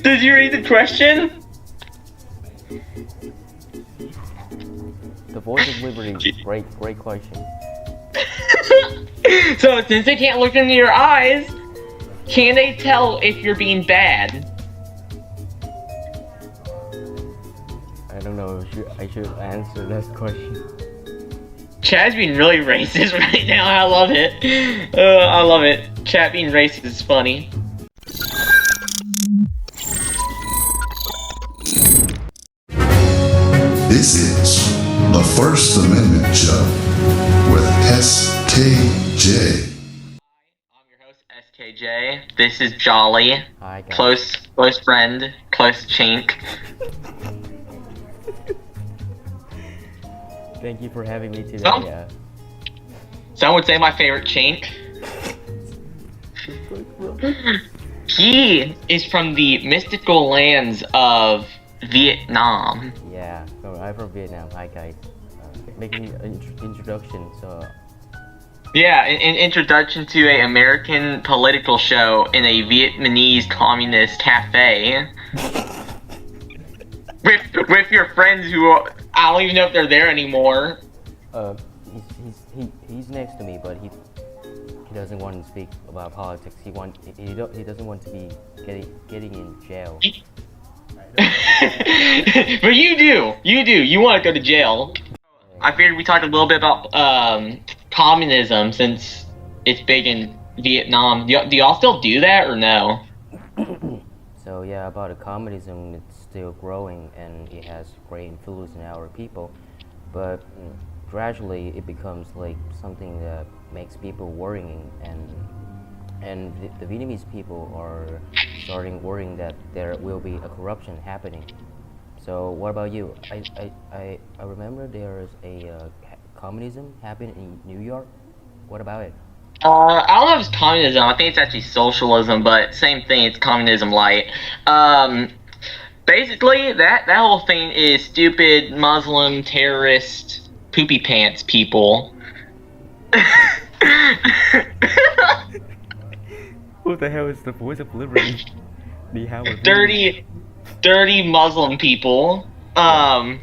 Did you read the question? The Voice of Liberty. Great question. So since they can't look into your eyes, can they tell if you're being bad? I don't know. I should answer that question. Chad's being really racist right now. I love it. I love it. Chad being racist is funny. This is the First Amendment Show with SKJ. I'm your host, SKJ. This is Jolly. Hi, guys. Close friend, close chink. Thank you for having me today. Oh. Some would say my favorite chink. He is from the mystical lands of Vietnam. Yeah, so I'm from Vietnam. Hi, guys. Making an introduction. So. Yeah, an introduction to an American political show in a Vietnamese communist cafe. with your friends who are, I don't even know if they're there anymore. He's next to me, but he doesn't want to speak about politics. He doesn't want to be getting in jail. But you do. You want to go to jail. I figured we talked a little bit about communism since it's big in Vietnam. Do y'all still do that or no? So yeah, about the communism, it's still growing and it has great influence on our people, but gradually it becomes like something that makes people worrying, and the Vietnamese people are starting worrying that there will be a corruption happening. So what about you? I remember there's a communism happened in New York. What about it? I don't know if it's communism. I think it's actually socialism, but same thing. It's communism light. Basically, that whole thing is stupid Muslim terrorist poopy pants people. Who the hell is the Voice of Liberty? Dirty Muslim people. And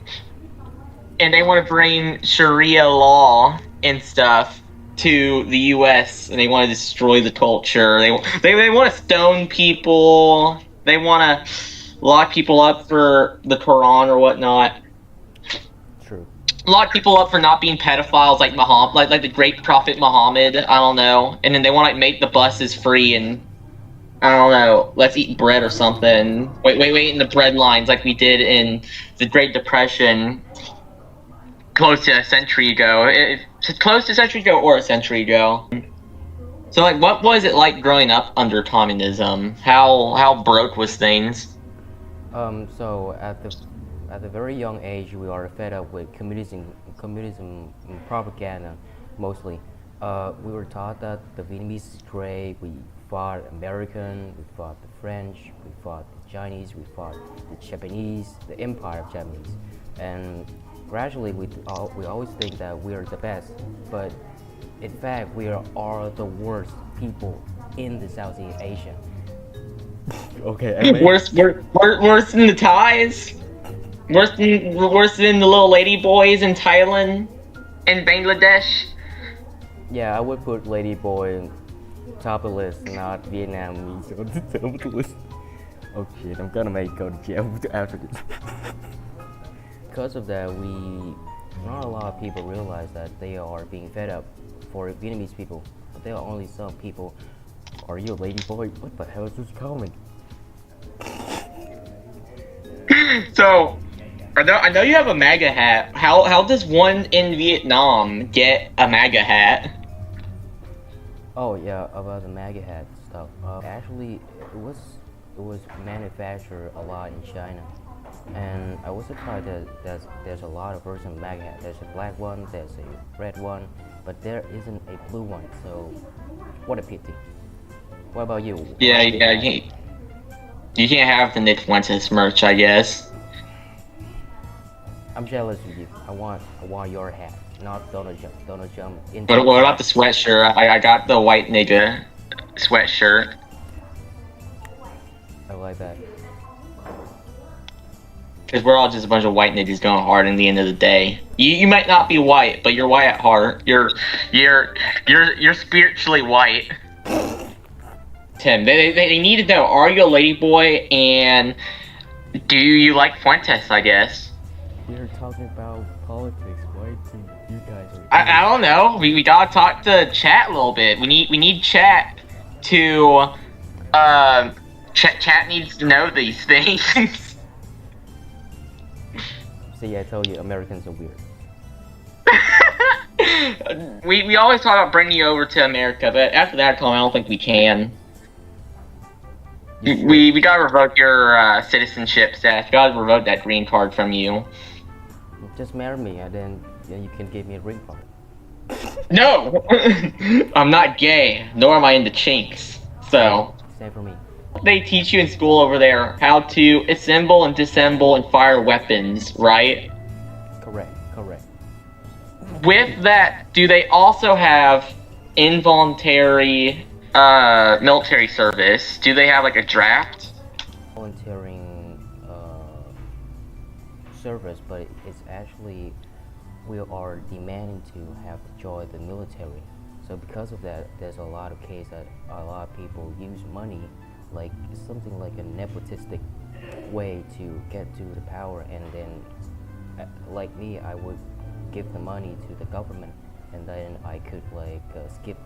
they want to bring Sharia law and stuff to the U.S. and they want to destroy the culture. They want to stone people. They want to lock people up for the Quran or whatnot. True. Lock people up for not being pedophiles like Muhammad, like the great prophet Muhammad. I don't know. And then they want to make the buses free and I don't know. Let's eat bread or something. Wait in the bread lines like we did in the Great Depression. Close to a century ago. Close to a century ago or a century ago. So, like, what was it like growing up under communism? How broke was things? So at the very young age, we are fed up with communism propaganda, mostly. We were taught that the Vietnamese is great. We fought American, we fought the French, we fought the Chinese, we fought the Japanese, the Empire of Japanese, and gradually, we always think that we are the best, but in fact, we are the worst people in the Southeast Asia. Okay. Worse than the Thais. Worse than the little lady boys in Thailand and Bangladesh. Yeah, I would put lady boy top of the list, not Vietnamese on the top of the list. Oh shit, I'm gonna go to jail after this. Because of that, not a lot of people realize that they are being fed up for Vietnamese people. But there are only some people. Are you a lady boy? What the hell is this comment? So, I know you have a MAGA hat. How does one in Vietnam get a MAGA hat? Oh yeah, about the MAGA hat stuff. Actually, it was manufactured a lot in China. And I was surprised that there's a lot of versions of MAGA hat. There's a black one, there's a red one, but there isn't a blue one, so what a pity. What about you? Yeah, you can't have the Nick Fuentes merch, I guess. I'm jealous of you. I want your hat, not Donald Trump. Donald Trump. What about the sweatshirt? I got the white nigga sweatshirt. Oh like that. Because we're all just a bunch of white niggas going hard in the end of the day. You might not be white, but you're white at heart. You're spiritually white. Tim, they need to know, are you a ladyboy, and do you like Fuentes, I guess? We're talking about politics. Why do you guys are... I don't know. We gotta talk to chat a little bit. We need chat to chat needs to know these things. See, I told you, Americans are weird. we always talk about bringing you over to America, but after that time, I don't think we can. We gotta revoke your citizenship status. We gotta revoke that green card from you. Just marry me, and then you can give me a green card. No, I'm not gay, nor am I into chinks. So Same for me. they teach you in school over there how to assemble and disassemble and fire weapons, right? Correct. With that, do they also have involuntary military service? Do they have like a draft? Volunteering service, but it's actually we are demanding to have to join the military. So because of that, there's a lot of cases that a lot of people use money, like something like a nepotistic way to get to the power, and then like me, I would give the money to the government, and then I could like skip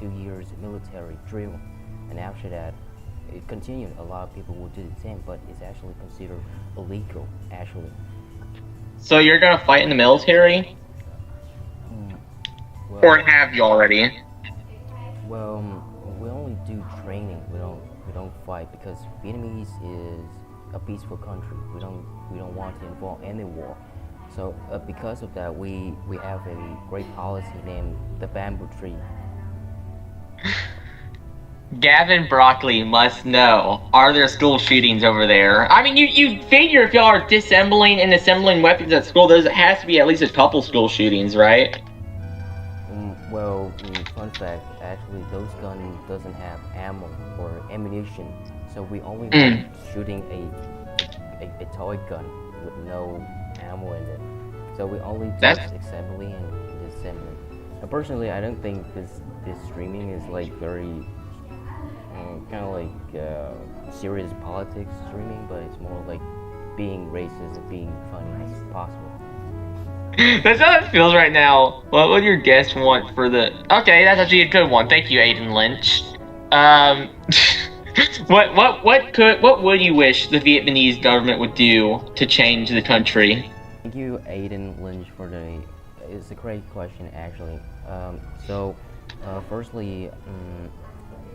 2 years military drill, and after that it continued. A lot of people will do the same, but it's actually considered illegal actually. So you're gonna fight in the military? Well, Or have you already? well, we only do training. We don't fight because Vietnamese is a peaceful country. We don't want to involve any war. So because of that, we have a great policy named the bamboo tree. Gavin Broccoli must know, are there school shootings over there? I mean, you figure if y'all are disassembling and assembling weapons at school, there has to be at least a couple school shootings, right? Well, fun fact, actually those guns doesn't have ammo or ammunition, so we only like shooting a toy gun with no ammo in it. So we only do assembly and disassembly. And personally, I don't think this streaming is like very kind of like serious politics streaming, but it's more like being racist and being funny as possible. That's how it feels right now. What would your guest want for the... Okay, that's actually a good one. Thank you, Aiden Lynch. What would you wish the Vietnamese government would do to change the country? Thank you, Aiden Lynch, for the... It's a great question, actually. Firstly,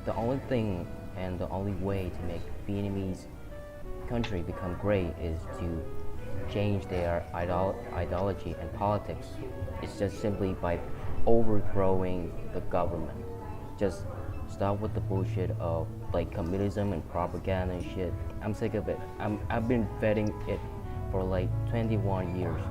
the only thing and the only way to make Vietnamese country become great is to change their ideology and politics. It's just simply by overthrowing the government. Just stop with the bullshit of like communism and propaganda and shit. I'm sick of it. I've been vetting it for like 21 years.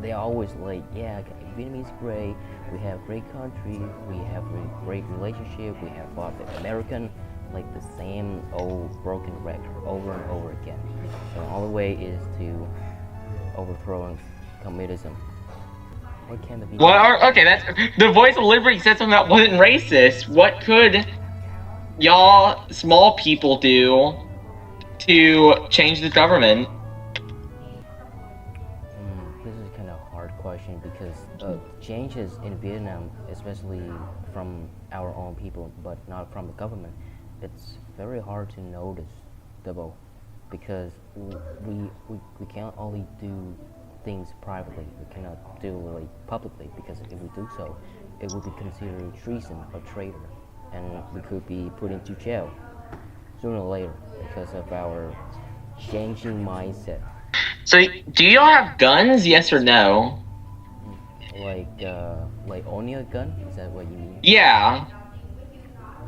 They always like, yeah, Vietnamese great. We have great country. We have a great relationship. We have fought the American, like the same old broken record over and over again. So the only way is to overthrow communism. What can the Okay, that's the Voice of Liberty said something that wasn't racist. What could y'all small people do to change the government? This is kind of a hard question because changes in Vietnam, especially from our own people, but not from the government, it's very hard to notice, double, because we can't only do things privately. We cannot do like publicly, because if we do so, it would be considered treason or traitor, and we could be put into jail sooner or later because of our changing mindset. So, do y'all have guns? Yes or no? Like owning a gun? Is that what you mean? Yeah.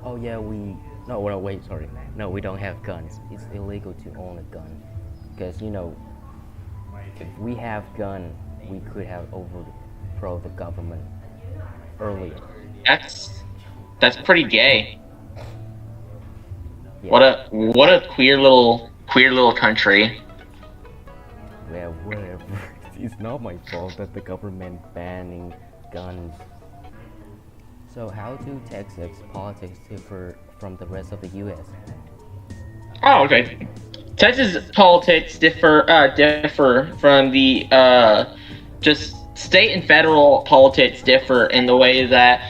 Oh yeah, no, wait, sorry. No, we don't have guns. It's illegal to own a gun. Because, you know, if we have gun, we could have overthrown the government earlier. That's pretty gay. Yeah. What a queer little country. Yeah, whatever. It's not my fault that the government banning guns. So how do Texas politics differ from the rest of the U.S.? Oh, okay. Texas politics differ from the just state and federal politics differ in the way that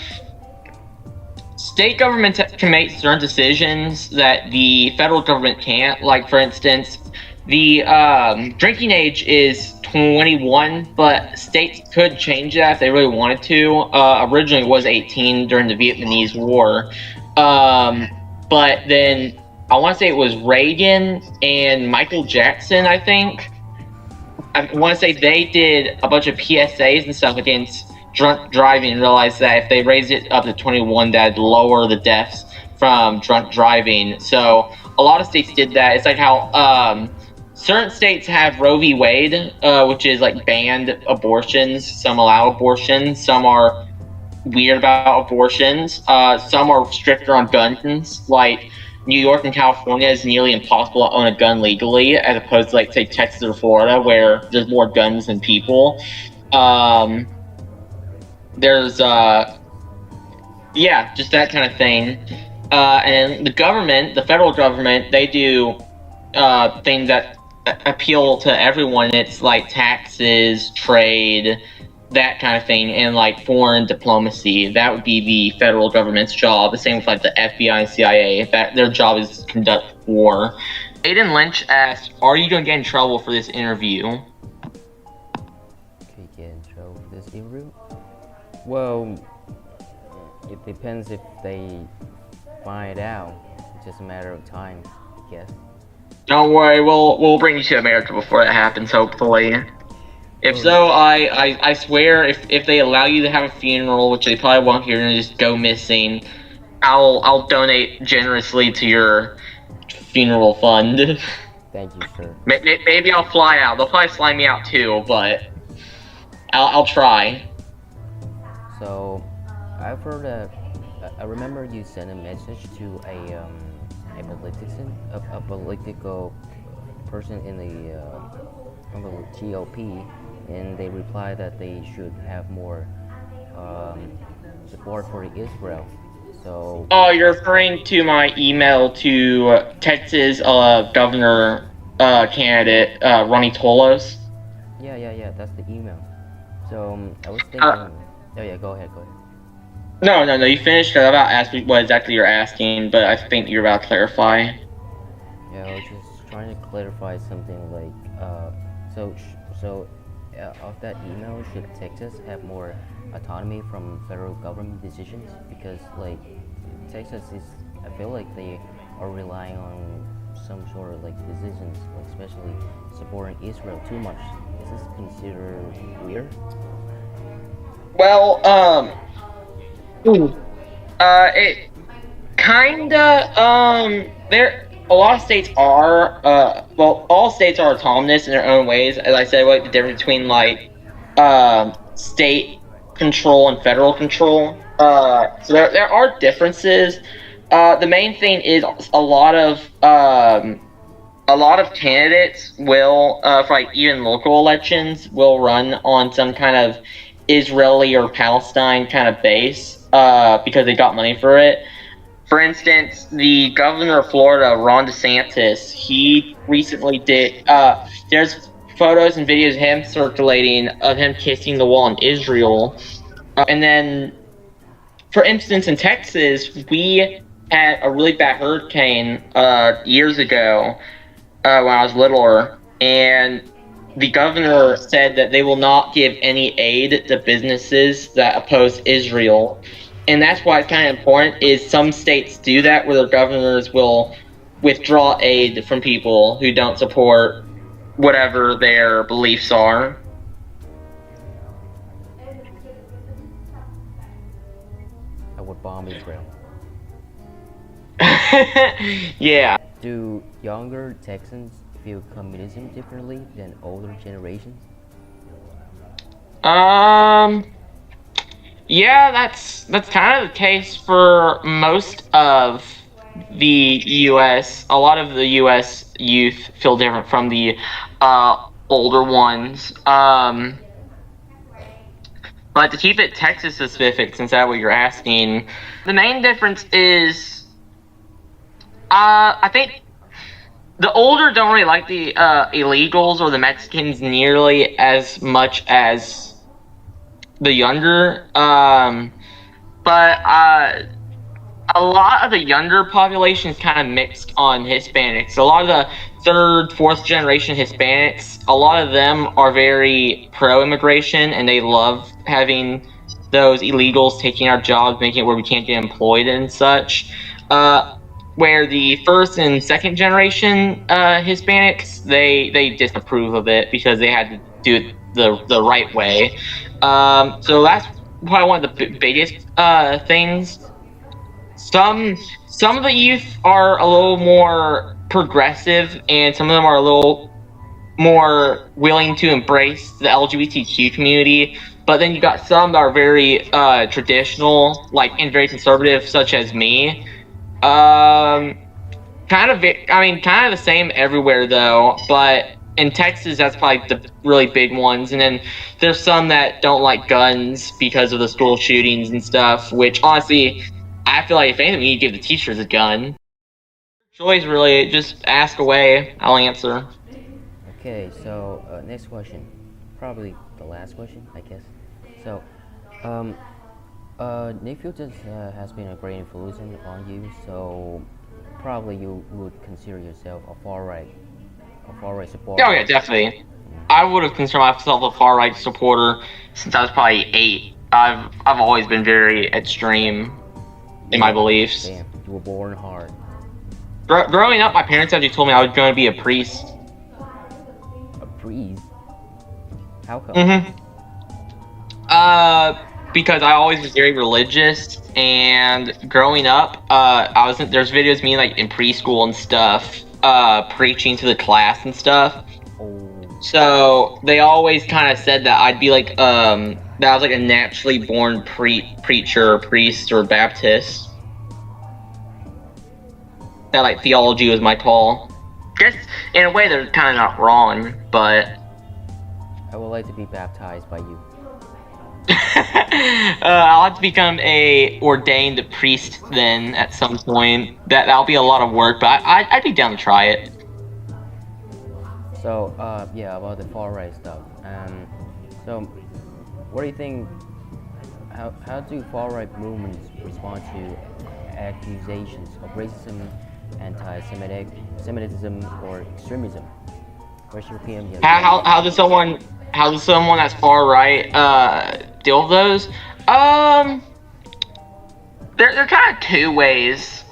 state governments can make certain decisions that the federal government can't. Like, for instance, the drinking age is 21, but states could change that if they really wanted to. Originally, it was 18 during the Vietnamese War. But then I want to say it was Reagan and Michael Jackson, I think. I want to say they did a bunch of PSAs and stuff against drunk driving and realized that if they raised it up to 21, that'd lower the deaths from drunk driving. So a lot of states did that. It's like how certain states have Roe v. Wade, which is like banned abortions. Some allow abortions. Some are weird about abortions. Some are stricter on guns. Like New York and California is nearly impossible to own a gun legally, as opposed to like say Texas or Florida, where there's more guns than people. There's yeah, just that kind of thing. And the government, the federal government, they do things that appeal to everyone. It's like taxes, trade, that kind of thing, and like foreign diplomacy. That would be the federal government's job. The same with like the FBI and CIA. That their job is to conduct war. Aiden Lynch asked, "Are you going to get in trouble for this interview?" Okay, get in trouble for this interview? Well, it depends if they find out. It's just a matter of time, I guess. Don't worry, we'll bring you to America before that happens, hopefully. If so, I swear, if they allow you to have a funeral, which they probably won't, you're gonna just go missing, I'll donate generously to your funeral fund. Thank you, sir. Maybe I'll fly out. They'll probably fly me out too, but I'll try. So, I've heard that. I remember you sent a message to a political person in the from the GOP, and they replied that they should have more support for Israel. So. Oh, you're referring to my email to Texas governor candidate Ronnie Tolos? Yeah. That's the email. So I was thinking. Oh yeah, go ahead. No, you finished, because I'm about to ask what exactly you're asking, but I think you're about to clarify. Yeah, I was just trying to clarify something like, of that email, should Texas have more autonomy from federal government decisions? Because, like, Texas is, I feel like they are relying on some sort of, like, decisions, like, especially supporting Israel too much. Is this considered weird? Well, it kinda, there, a lot of states are, well, all states are autonomous in their own ways. As I said, what the difference between, like, state control and federal control. So there are differences. The main thing is a lot of candidates will, for like even local elections, will run on some kind of Israeli or Palestine kind of base, because they got money for it. For instance, the governor of Florida, Ron DeSantis, he recently did, there's photos and videos of him circulating of him kissing the wall in Israel. And then, for instance, in Texas, we had a really bad hurricane years ago when I was littler, and the governor said that they will not give any aid to businesses that oppose Israel. And that's why it's kind of important, is some states do that, where their governors will withdraw aid from people who don't support whatever their beliefs are. I would bomb Israel. Yeah. Do younger Texans view communism differently than older generations? Yeah, that's kind of the case for most of the U.S. A lot of the U.S. youth feel different from the older ones. But to keep it Texas specific, since that's what you're asking, the main difference is, I think the older don't really like the illegals or the Mexicans nearly as much as the younger. But a lot of the younger population is kind of mixed on Hispanics. A lot of the third, fourth generation Hispanics, a lot of them are very pro-immigration, and they love having those illegals taking our jobs, making it where we can't get employed and such. Where the first and second generation Hispanics, they disapprove of it because they had to do it the right way. So that's probably one of the biggest things. Some of the youth are a little more progressive, and some of them are a little more willing to embrace the LGBTQ community. But then you got some that are very traditional, like, and very conservative, such as me. Kind of the same everywhere though. But in Texas, that's probably the really big ones. And then there's some that don't like guns because of the school shootings and stuff. Which honestly, I feel like if anything, we need to give the teachers a gun. Choice, really, just ask away. I'll answer. Okay, so next question, probably the last question, I guess. So, Nick Fuentes has been a great influence on you. So, probably you would consider yourself a far right supporter. Oh yeah, definitely. I would have considered myself a far right supporter since I was probably 8. I've always been very extreme in my beliefs. Damn, you were born hard. Growing up, my parents actually told me I was going to be a priest. A priest? How come? Because I always was very religious, and growing up, there's videos of me like in preschool and stuff, preaching to the class and stuff. Oh. So they always kind of said that I'd be like, that I was like a naturally born preacher, or priest, or Baptist. That like theology was my call. Guess in a way they're kind of not wrong, but I would like to be baptized by you. I'll have to become a ordained priest then at some point. That'll be a lot of work, but I'd be down to try it. So, yeah, about the far right stuff. So, what do you think? How do far right movements respond to accusations of racism, anti-Semitism, or extremism? What's your opinion? How does someone that's far right deal with those? There kind of two ways.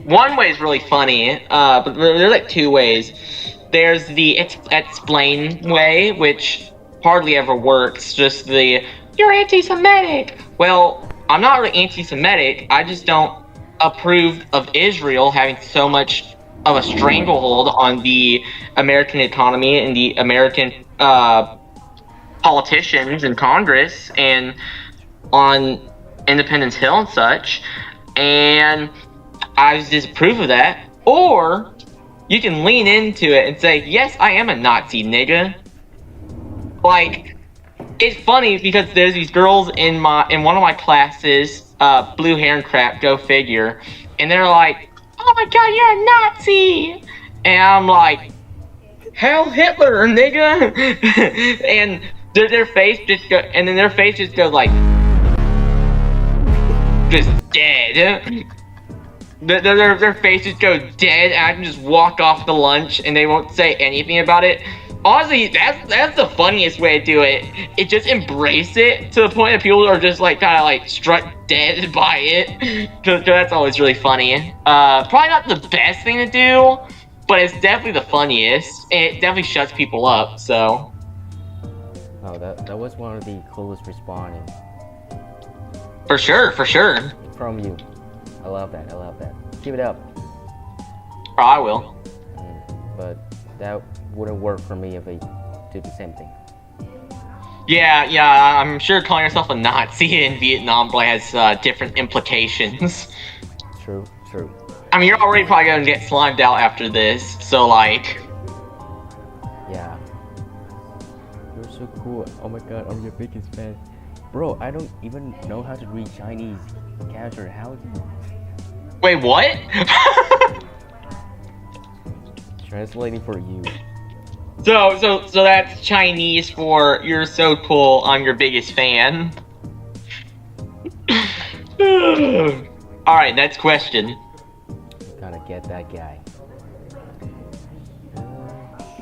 One way is really funny, but there's like two ways. There's the explain way, which hardly ever works. Just the you're anti-Semitic. Well, I'm not really anti-Semitic. I just don't approve of Israel having so much of a stranglehold on the American economy and the American politicians in Congress and on Independence Hill and such, and I disapprove of that. Or you can lean into it and say, yes, I am a Nazi, nigga. Like, it's funny because there's these girls in one of my classes, blue hair and crap, go figure, and they're like, oh my god, you're a Nazi! And I'm like, hell Hitler, nigga! And their face just go, and then their face just goes like, just dead. Their faces go dead, and I can just walk off to lunch, and they won't say anything about it. Honestly, that's the funniest way to do it. It just embrace it to the point that people are just like kind of like struck dead by it. Cause that's always really funny. Probably not the best thing to do, but it's definitely the funniest, and it definitely shuts people up. So. Oh, that was one of the coolest responding. For sure. From you. I love that. Keep it up. Oh, I will. But that wouldn't work for me if I did the same thing. Yeah, I'm sure calling yourself a Nazi in Vietnam probably has different implications. True. I mean, you're already probably gonna get slimed out after this, so like. Yeah. You're so cool. Oh my god, I'm your biggest fan. Bro, I don't even know how to read Chinese character. How do you... Wait, what? Translating for you. So that's Chinese for "you're so cool, I'm your biggest fan." All right, next question. Gotta get that guy.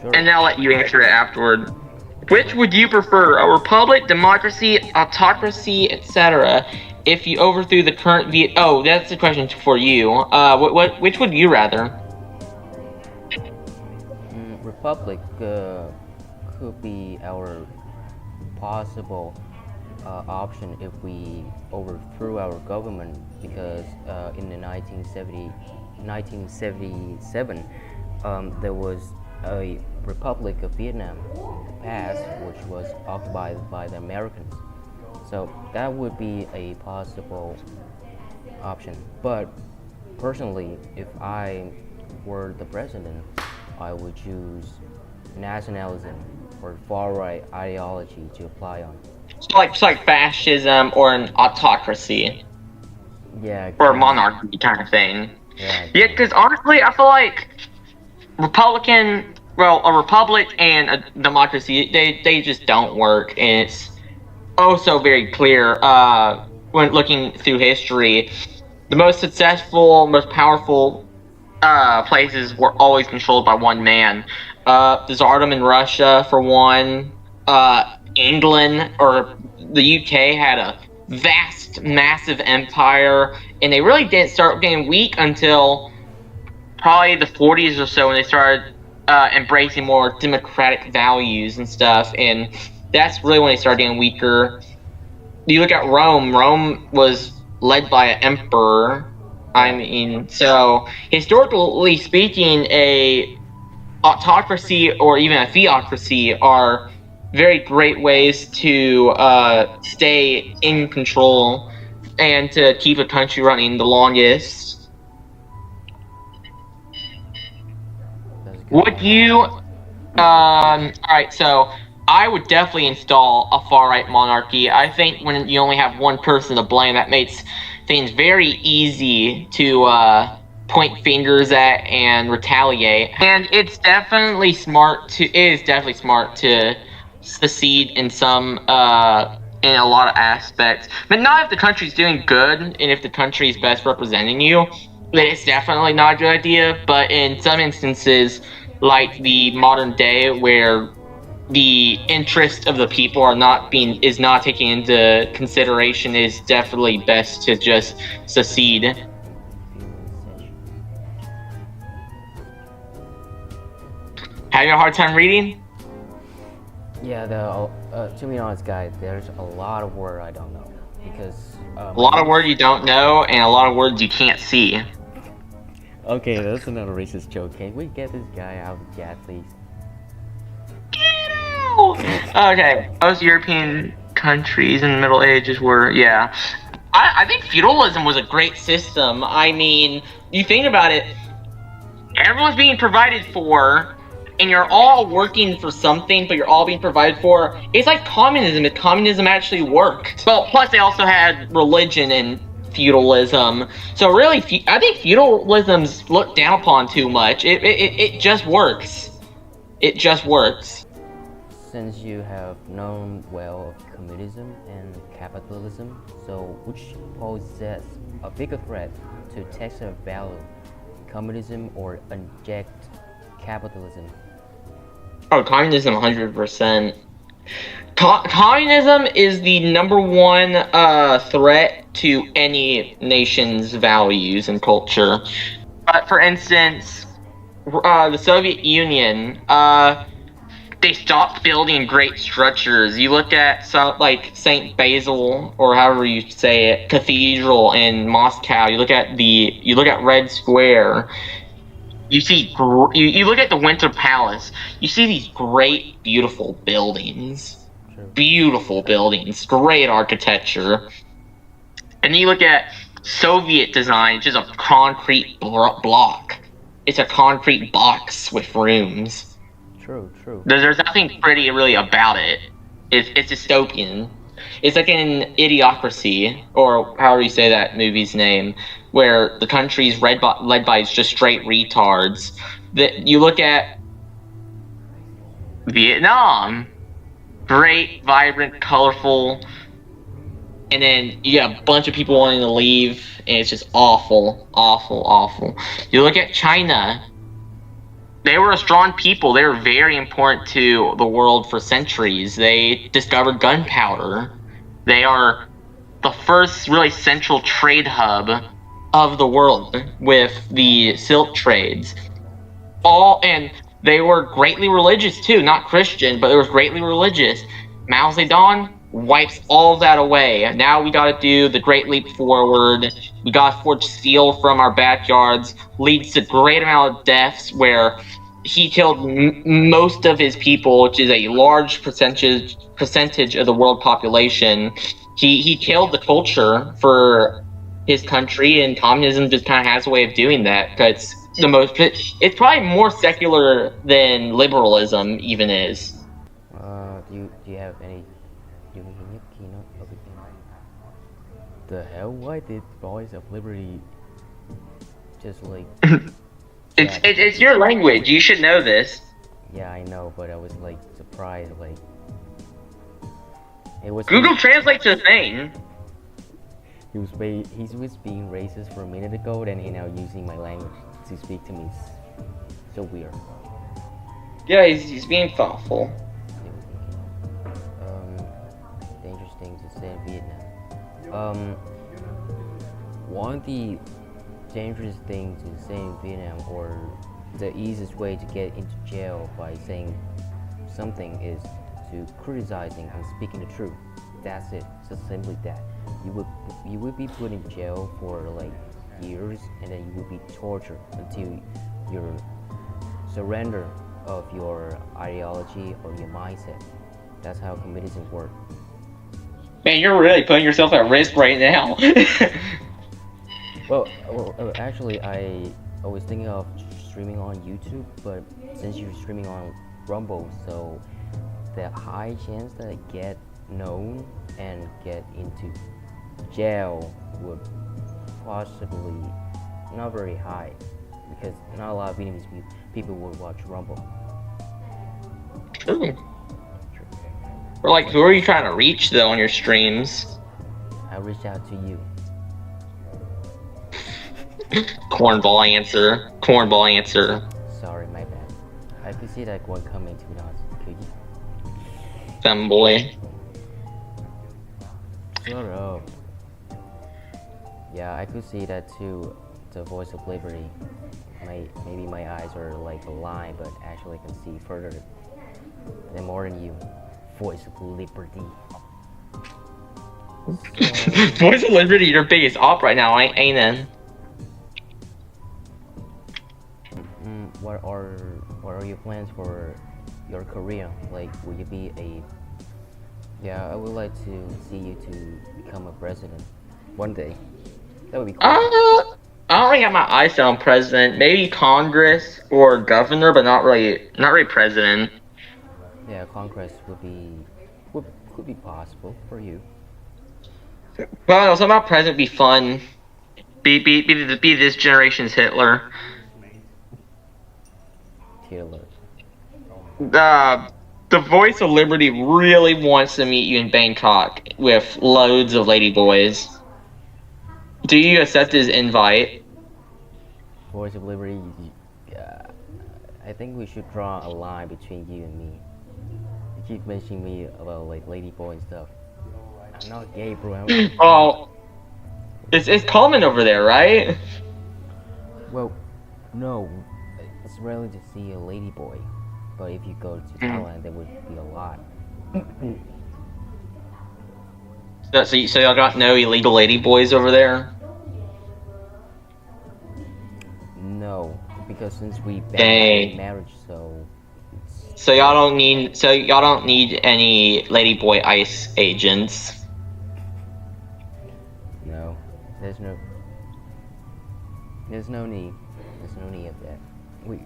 Sure. And I'll let you answer it afterward. Which would you prefer, a republic, democracy, autocracy, etc.? If you overthrew the current oh, that's the question for you. Which would you rather? Republic could be our possible option if we overthrew our government, because in the 1977 there was a Republic of Vietnam past, which was occupied by the Americans. So that would be a possible option. But personally, if I were the president, I would choose nationalism or far-right ideology to apply on. So like fascism or an autocracy. Yeah. Or a monarchy kind of thing. Yeah. Yeah, because honestly, I feel like a republic and a democracy, they just don't work, and it's also very clear when looking through history. The most successful, most powerful places were always controlled by one man. The Tsardom in Russia, for one. England or the UK had a vast, massive empire, and they really didn't start getting weak until probably the 40s or so, when they started embracing more democratic values and stuff, and that's really when they started getting weaker. You look at Rome. Rome was led by an emperor. I mean, so historically speaking, a autocracy or even a theocracy are very great ways to stay in control and to keep a country running the longest. Would you alright, so I would definitely install a far-right monarchy. I think when you only have one person to blame, that makes things very easy to point fingers at and retaliate. And it is definitely smart to secede in some in a lot of aspects, but not if the country's doing good and if the country is best representing you. Then it's definitely not a good idea. But in some instances, like the modern day, where the interest of the people is not taken into consideration, is definitely best to just secede. Having a hard time reading? Yeah, to be honest, guys, there's a lot of words I don't know, because A lot of words you don't know and a lot of words you can't see. Okay, that's another racist joke. Can we get this guy out of the chat, please? Get out! Okay, most European countries in the Middle Ages were, yeah. I think feudalism was a great system. I mean, you think about it, everyone's being provided for, and you're all working for something, but you're all being provided for. It's like communism, if communism actually worked. Well, plus they also had religion and feudalism. So really, I think feudalism's looked down upon too much. It just works. It just works. Since you have known well of communism and capitalism, so which poses a bigger threat to textile value, communism or unchecked capitalism? Oh, communism, 100%. Communism is the number one threat to any nation's values and culture. For instance, the Soviet Union, they stopped building great structures. You look at some like St. Basil, or however you say it, Cathedral in Moscow. You look at Red Square. You see, you look at the Winter Palace. You see these great, beautiful buildings. Beautiful buildings, great architecture. And then you look at Soviet design, it's just a concrete block. It's a concrete box with rooms. True, true. There's nothing pretty really about it. It's dystopian. It's like an Idiocracy, or however you say that movie's name, where the country's led by just straight retards. That you look at Vietnam, great, vibrant, colorful, and then you got a bunch of people wanting to leave, and it's just awful, awful, awful. You look at China. They were a strong people. They were very important to the world for centuries. They discovered gunpowder. They are the first really central trade hub of the world with the silk trades. And they were greatly religious too, not Christian, but they were greatly religious. Mao Zedong wipes all of that away. Now we gotta do the great leap forward. We gotta forge steel from our backyards. Leads to great amount of deaths where he killed most of his people, which is a large percentage of the world population. He killed the culture for his country, and communism just kind of has a way of doing that. Because it's probably more secular than liberalism even is. Do you have any? The hell? Why did Voice of Liberty just like? It's your language. You should know this. Yeah, I know, but I was like surprised. Like it was. Google Translate's a thing. He was being racist for a minute ago, then he now using my language to speak to me. So weird. Yeah, he's being thoughtful. Dangerous things to say in Vietnam. One of the dangerous things to say in Vietnam, or the easiest way to get into jail by saying something, is to criticizing and speaking the truth. That's it. Just simply that. You would be put in jail for like years, and then you would be tortured until your surrender of your ideology or your mindset. That's how communism works. Man, you're really putting yourself at risk right now. Well, actually, I was thinking of streaming on YouTube, but since you're streaming on Rumble, so the high chance that I get known and get into jail would possibly not very high, because not a lot of Vietnamese people would watch Rumble. True. Or like, who are you trying to reach though on your streams? I reached out to you. Cornball answer. Cornball answer. Sorry, my bad. I could see that one coming, to be honest. Could you? Femboy. Shut up. Yeah, I could see that too. The Voice of Liberty. Maybe my eyes are like blind, but actually I can see further than more than you. Voice of Liberty. Voice of Liberty, your biggest op right now, ain't it? What are your plans for your career? Like, will you be a? Yeah, I would like to see you to become a president one day. That would be cool. I don't really have my eyes set on president. Maybe Congress or governor, but not really president. Yeah, Congress could be possible for you. Well, something about president would be fun. Be this generation's Hitler. Hitler. The Voice of Liberty really wants to meet you in Bangkok with loads of ladyboys. Do you accept his invite? Voice of Liberty, I think we should draw a line between you and me. You keep mentioning me about like ladyboy and stuff. I'm not gay, bro. Oh, it's common over there, right? Well, no. It's rarely to see a ladyboy, but if you go to Thailand, there would be a lot. So y'all got no illegal ladyboys over there? No, because since we banned marriage, so y'all don't need any ladyboy ICE agents. No, there's There's no need. There's no need of that. Wait.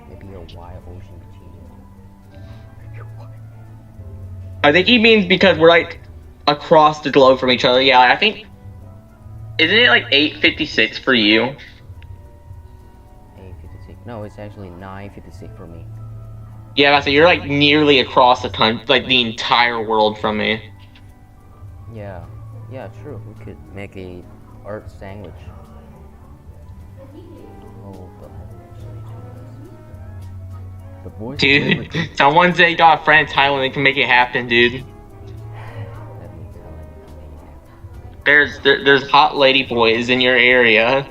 Maybe a wide ocean between I think he means because we're like across the globe from each other. Yeah, I think. Isn't it like 8:56 for you? 8:56. No, it's actually 9:56 for me. Yeah, so you're like nearly across the like the entire world from me. Yeah. Yeah, true. We could make a art sandwich. Oh, the voice. Dude, someone said you got a friend in Thailand that can make it happen, dude. Let me tell There's hot lady boys in your area.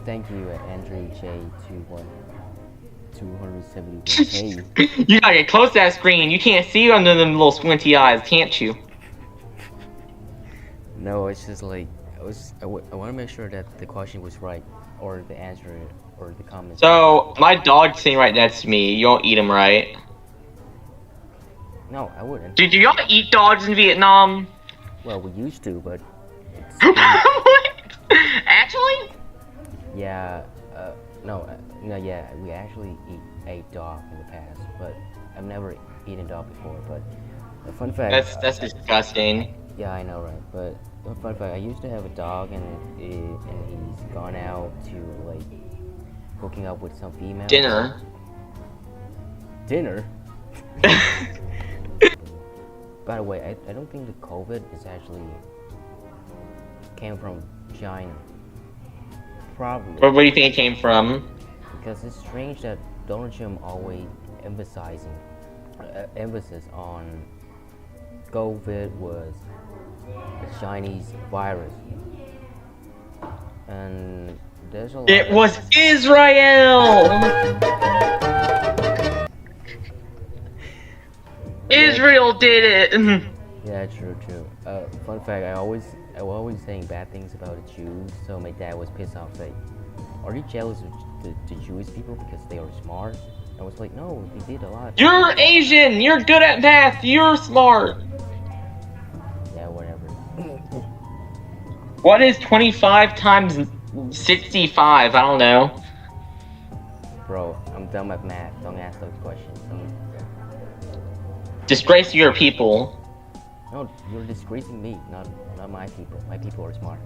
Thank you, Andrew J. 271K. You gotta get close to that screen. You can't see under them little squinty eyes, can't you? No, it's just like I want to make sure that the question was right, or the answer, or the comment. So my dog's sitting right next to me. You don't eat him, right? No, I wouldn't. Dude, do y'all eat dogs in Vietnam? Well, we used to, but it's Actually? yeah. No, yeah, we actually ate dog in the past, but I've never eaten dog before. But a fun fact. That's disgusting. Yeah, I know, right? But a fun fact, I used to have a dog, and he's gone out to like hooking up with some female. Dinner. Dinner. By the way, I don't think the COVID is actually came from China. Probably. Where do you think it came from? Because it's strange that Donald Trump always emphasizing emphasis on COVID was a Chinese virus, and there's a lot. It was Israel. Israel did it. Yeah, true. Fun fact: I was always saying bad things about the Jews, so my dad was pissed off. Like, are you jealous of the Jewish people because they are smart? I was like, no, they did a lot. You're Asian. You're good at math. You're smart. Yeah, whatever. What is 25 times 65? I don't know. Bro, I'm done with math. Don't ask those questions. Disgrace your people. No, you're disgracing me, not my people. My people are smart.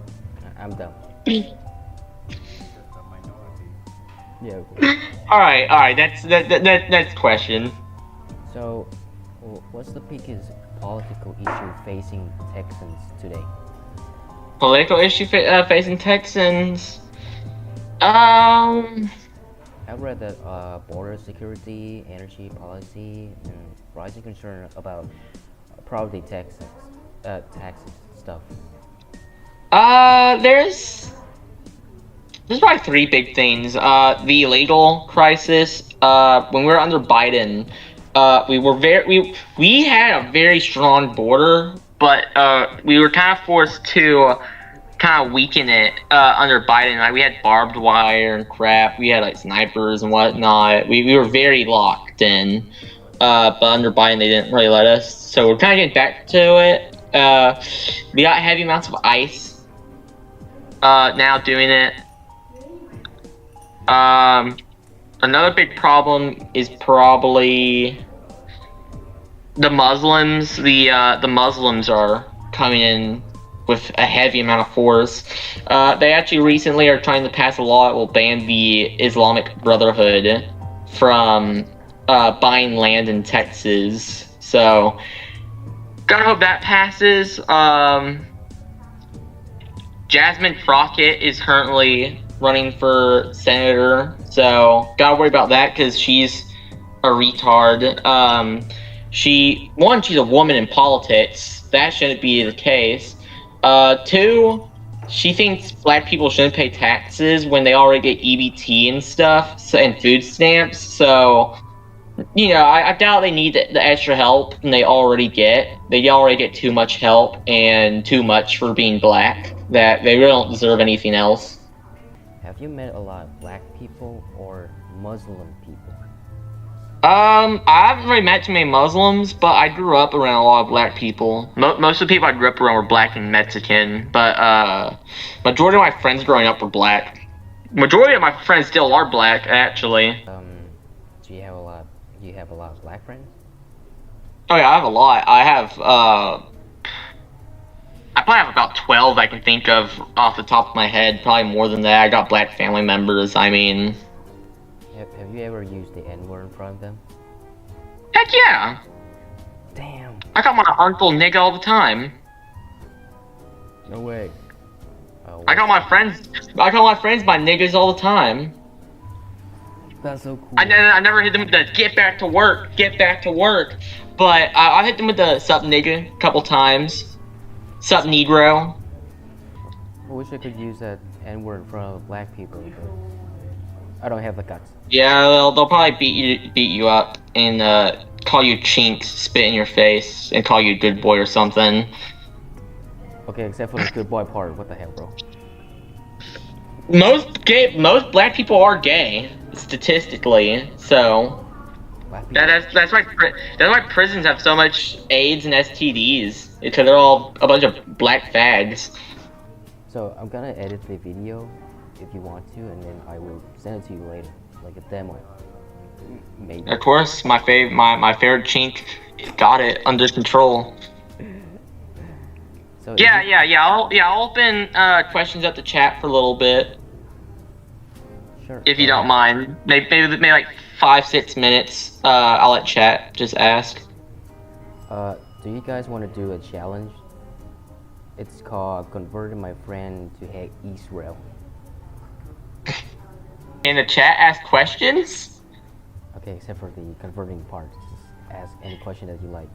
I'm done. Yeah. All right. That's question. So, what's the biggest political issue facing Texans today? Political issue facing Texans. I read that border security, energy policy, and rising concern about property taxes stuff. There's probably three big things. The illegal crisis. When we were under Biden, we had a very strong border, but we were kind of forced to kind of weaken it under Biden. Like, we had barbed wire and crap. We had like snipers and whatnot. We were very locked in. But under Biden, they didn't really let us. So we're kind of getting back to it. We got heavy amounts of ICE now doing it. Another big problem is probably the Muslims. The Muslims are coming in with a heavy amount of force. They actually recently are trying to pass a law that will ban the Islamic Brotherhood from buying land in Texas. So, gotta hope that passes. Jasmine Crockett is currently running for senator, so gotta worry about that because she's a retard. She's a woman in politics. That shouldn't be the case. Two, she thinks black people shouldn't pay taxes when they already get EBT and stuff, and food stamps. So, I doubt they need the extra help and they already get. They already get too much help and too much for being black. That they really don't deserve anything else. Have you met a lot of black people or Muslim people? I haven't really met too many Muslims, but I grew up around a lot of black people. Most of the people I grew up around were black and Mexican, but majority of my friends growing up were black. Majority of my friends still are black, actually. Do you have a lot? Do you have a lot of black friends? Oh yeah, I have a lot. I probably have about 12 I can think of off the top of my head. Probably more than that. I got black family members. I mean, Have you ever used the N-word in front of them? heck yeah. Damn. I got my uncle nigga all the time. No way. I call my friends my niggas all the time. That's so cool. I never hit them with the get back to work, but I hit them with the sup nigga a couple times. Sup negro. I wish I could use that N-word in front of black people, but I don't have the guts. Yeah, they'll probably beat you up and call you chinks, spit in your face, and call you good boy or something. Okay, except for the good boy part. What the hell, bro? Most black people are gay, statistically. So Black people. that's why prisons have so much AIDS and STDs, because they're all a bunch of black fags. So I'm gonna edit the video if you want to, and then I will send it to you later, like a demo. Maybe. Of course, my favorite chink got it under control. So I'll open questions up the chat for a little bit, sure. if you don't mind. Maybe like 5-6 minutes. I'll let chat just ask. Do you guys want to do a challenge? It's called converting my friend to hate Israel. In the chat, ask questions. Okay, except for the converting part. Just ask any question that you like.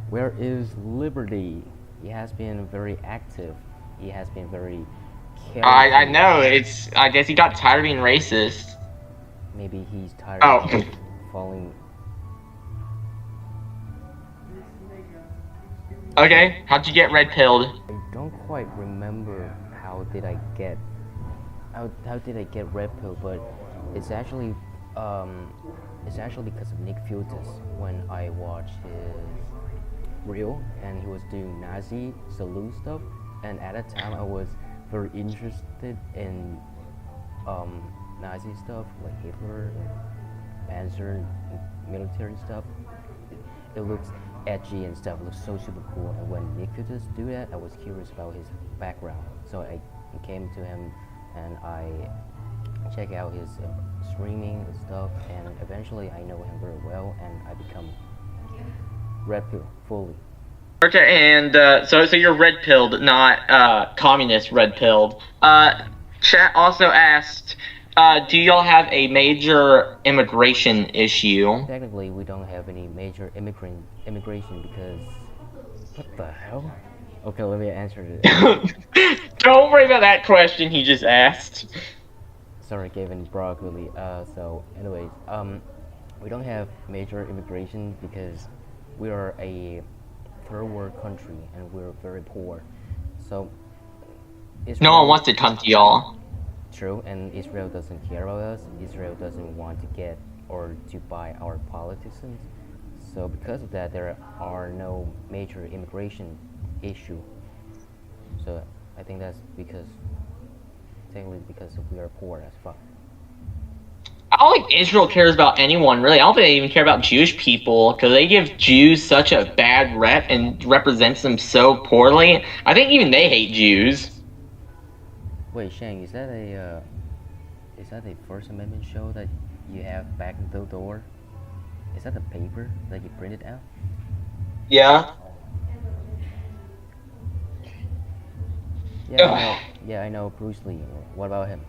Where is Liberty? He has been very active. He has been very caring. I know. I guess he got tired of being racist. Maybe he's tired Oh. of falling. Okay, how'd you get red pilled? I don't quite remember how did I get red pill, but it's actually because of Nick Fuentes. When I watched his reel and he was doing Nazi salute stuff, and at that time I was very interested in Nazi stuff like Hitler and Panzer military stuff. It looks edgy and stuff. It looks so super cool. And when Nick Fuentes do that, I was curious about his background. So I came to him and I check out his streaming and stuff. And eventually I know him very well, and I become red pill fully. Okay, and so you're red pilled, not communist red pilled. Chat also asked, do y'all have a major immigration issue? Technically, we don't have any major immigration because what the hell? Okay, let me answer it. Don't worry about that question he just asked. Sorry, Gavin Broccoli. So, anyways, we don't have major immigration because we are a third world country and we're very poor. So, No one wants to come to y'all. True, and Israel doesn't care about us. Israel doesn't want to get or to buy our politicians. So because of that, there are no major immigration issue. So I think that's technically because we are poor as fuck. I don't think Israel cares about anyone, really. I don't think they even care about Jewish people, because they give Jews such a bad rep and represents them so poorly. I think even they hate Jews. Wait, Shang, is that a First Amendment show that you have back in the door? Is that the paper that you printed out? Yeah. Yeah, I know Bruce Lee. What about him?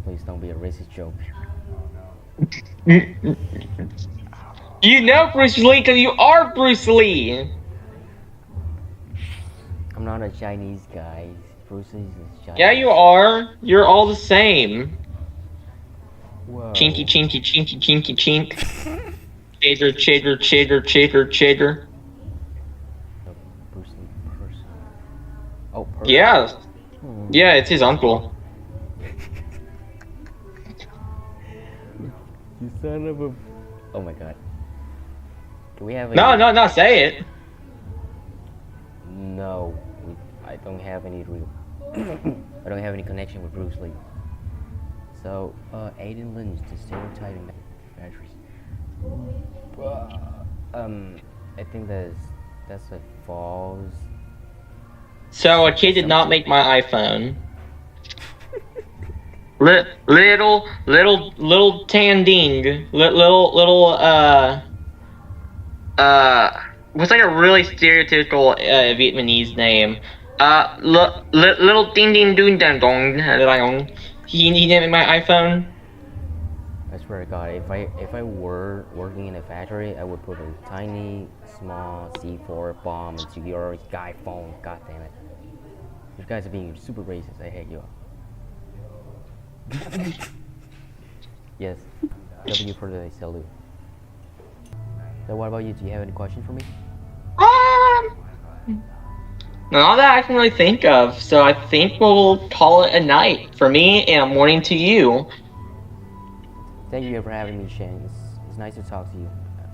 Please don't be a racist joke. You know Bruce Lee because you are Bruce Lee. I'm not a Chinese guy. Bruce Lee's a Chinese. Yeah, you are. You're all the same. Whoa. Chinky, chinky, chinky, chinky, chink. Chater, chater, chater, chater, chater. No, Bruce Lee person. Oh, person. Yeah. Hmm. Yeah, it's his uncle. You son of a... Oh my god. Do we have No, say it. No, I don't have any real. I don't have any connection with Bruce Lee. So, Aiden Lynch, the stereotyping manufacturers. I think that's a false. So a kid did not make my iPhone. Little Tanding, what's like a really stereotypical Vietnamese name? Little Ding Ding Doon Dang Dong. He didn't make my iPhone. I swear to God, if I were working in a factory, I would put a tiny, small C4 bomb into your guy phone. God damn it! You guys are being super racist. I hate you all. Yes, W for the salute. So what about you? Do you have any questions for me? Not that I can really think of. So I think we'll call it a night for me and a morning to you. Thank you for having me, Shane. It's nice to talk to you.